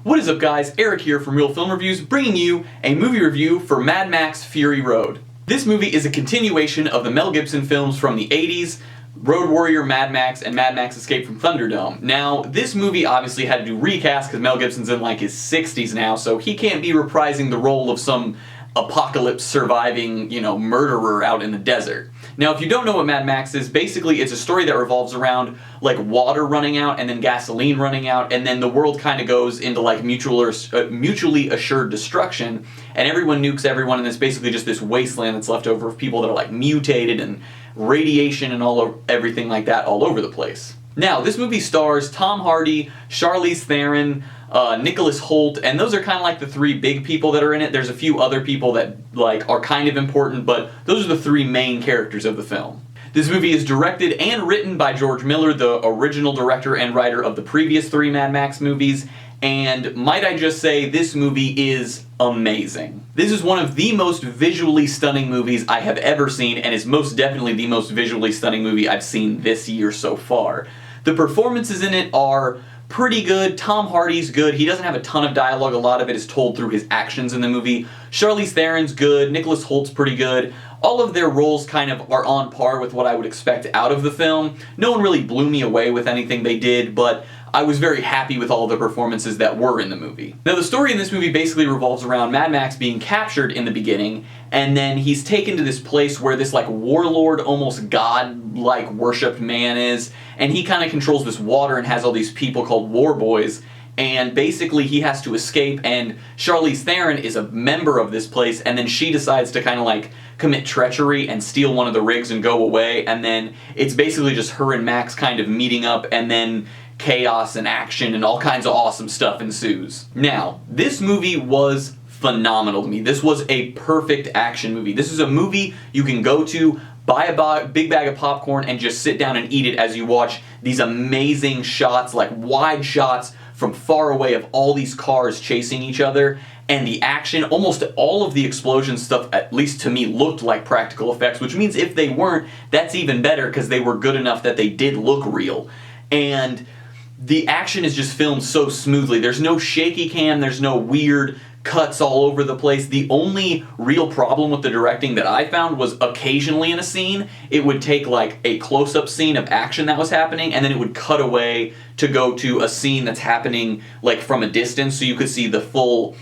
What is up guys, Eric here from Real Film Reviews bringing you a movie review for Mad Max Fury Road. This movie is a continuation of the Mel Gibson films from the 80s, Road Warrior, Mad Max, and Mad Max Escape from Thunderdome. Now, this movie obviously had to do recast because Mel Gibson's in like his 60s now, so he can't be reprising the role of some apocalypse surviving, murderer out in the desert. Now, if you don't know what Mad Max is, basically it's a story that revolves around like water running out and then gasoline running out, and then the world kind of goes into like mutually assured destruction, and everyone nukes everyone, and it's basically just this wasteland that's left over of people that are like mutated and radiation and everything like that all over the place. Now, this movie stars Tom Hardy, Charlize Theron, Nicholas Hoult, and those are kind of like the three big people that are in it. There's a few other people that are kind of important, but those are the three main characters of the film. This movie is directed and written by George Miller, the original director and writer of the previous three Mad Max movies, and might I just say, this movie is amazing. This is one of the most visually stunning movies I have ever seen, and is most definitely the most visually stunning movie I've seen this year so far. The performances in it are pretty good. Tom Hardy's good. He doesn't have a ton of dialogue. A lot of it is told through his actions in the movie. Charlize Theron's good. Nicholas Hoult's pretty good. All of their roles kind of are on par with what I would expect out of the film. No one really blew me away with anything they did, but I was very happy with all the performances that were in the movie. Now, the story in this movie basically revolves around Mad Max being captured in the beginning, and then he's taken to this place where this like warlord, almost god-like worshipped man is, and he kind of controls this water and has all these people called war boys, and basically he has to escape, and Charlize Theron is a member of this place, and then she decides to kind of like commit treachery and steal one of the rigs and go away, and then it's basically just her and Max kind of meeting up, and then chaos and action and all kinds of awesome stuff ensues. Now, this movie was phenomenal to me. This was a perfect action movie. This is a movie you can go to, buy a big bag of popcorn, and just sit down and eat it as you watch these amazing shots, like wide shots from far away of all these cars chasing each other, and the action, almost all of the explosion stuff, at least to me, looked like practical effects, which means if they weren't, that's even better because they were good enough that they did look real. And the action is just filmed so smoothly. There's no shaky cam, there's no weird cuts all over the place. The only real problem with the directing that I found was occasionally in a scene, it would take like a close-up scene of action that was happening, and then it would cut away to go to a scene that's happening like from a distance, so you could see the full,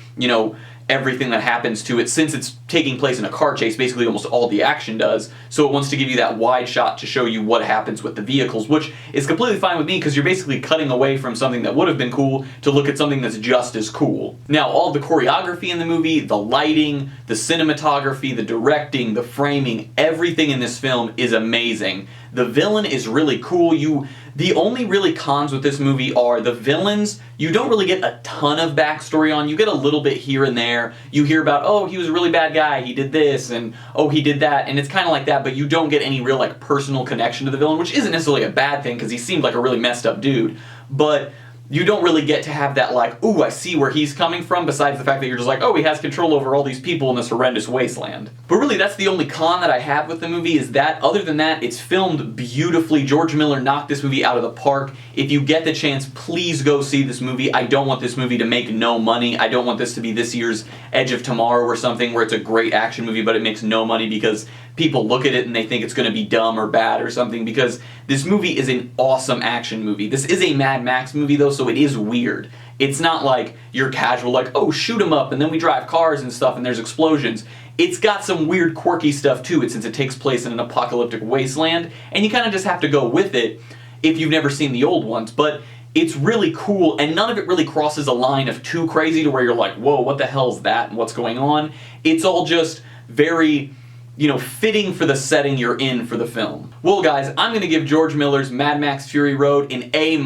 everything that happens to it. Since it's taking place in a car chase, basically almost all the action does, so it wants to give you that wide shot to show you what happens with the vehicles, which is completely fine with me because you're basically cutting away from something that would have been cool to look at something that's just as cool. Now, all the choreography in the movie, the lighting, the cinematography, the directing, the framing, everything in this film is amazing. The villain is really cool. The only really cons with this movie are the villains. You don't really get a ton of backstory on. You get a little bit here and there. You hear about, oh, he was a really bad guy, he did this, and oh, he did that, and it's kind of like that, but you don't get any real like personal connection to the villain, which isn't necessarily a bad thing because he seemed like a really messed up dude, but you don't really get to have that like, ooh, I see where he's coming from, besides the fact that you're just like, oh, he has control over all these people in this horrendous wasteland. But really, that's the only con that I have with the movie, is that, other than that, it's filmed beautifully. George Miller knocked this movie out of the park. If you get the chance, please go see this movie. I don't want this movie to make no money. I don't want this to be this year's Edge of Tomorrow or something where it's a great action movie but it makes no money because people look at it and they think it's going to be dumb or bad or something, because this movie is an awesome action movie. This is a Mad Max movie though, so it is weird. It's not like your casual like, oh, shoot 'em up and then we drive cars and stuff and there's explosions. It's got some weird quirky stuff to it since it takes place in an apocalyptic wasteland, and you kind of just have to go with it if you've never seen the old ones, but it's really cool, and none of it really crosses a line of too crazy to where you're like, whoa, what the hell's that and what's going on? It's all just very, fitting for the setting you're in for the film. Well guys, I'm going to give George Miller's Mad Max Fury Road an A-.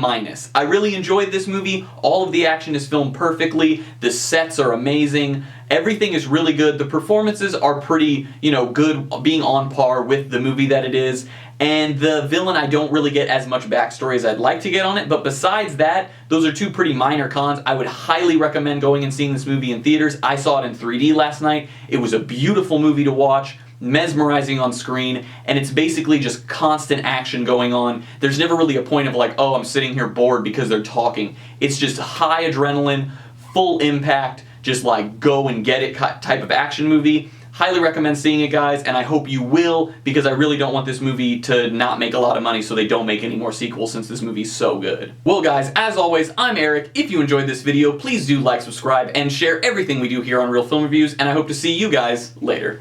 I really enjoyed this movie. All of the action is filmed perfectly. The sets are amazing. Everything is really good. The performances are pretty, good, being on par with the movie that it is. And the villain, I don't really get as much backstory as I'd like to get on it, but besides that, those are two pretty minor cons. I would highly recommend going and seeing this movie in theaters. I saw it in 3D last night. It was a beautiful movie to watch, mesmerizing on screen, and it's basically just constant action going on. There's never really a point of like, oh, I'm sitting here bored because they're talking. It's just high adrenaline, full impact, just like go and get it type of action movie. Highly recommend seeing it, guys, and I hope you will, because I really don't want this movie to not make a lot of money so they don't make any more sequels, since this movie's so good. Well, guys, as always, I'm Eric. If you enjoyed this video, please do like, subscribe, and share everything we do here on Real Film Reviews, and I hope to see you guys later.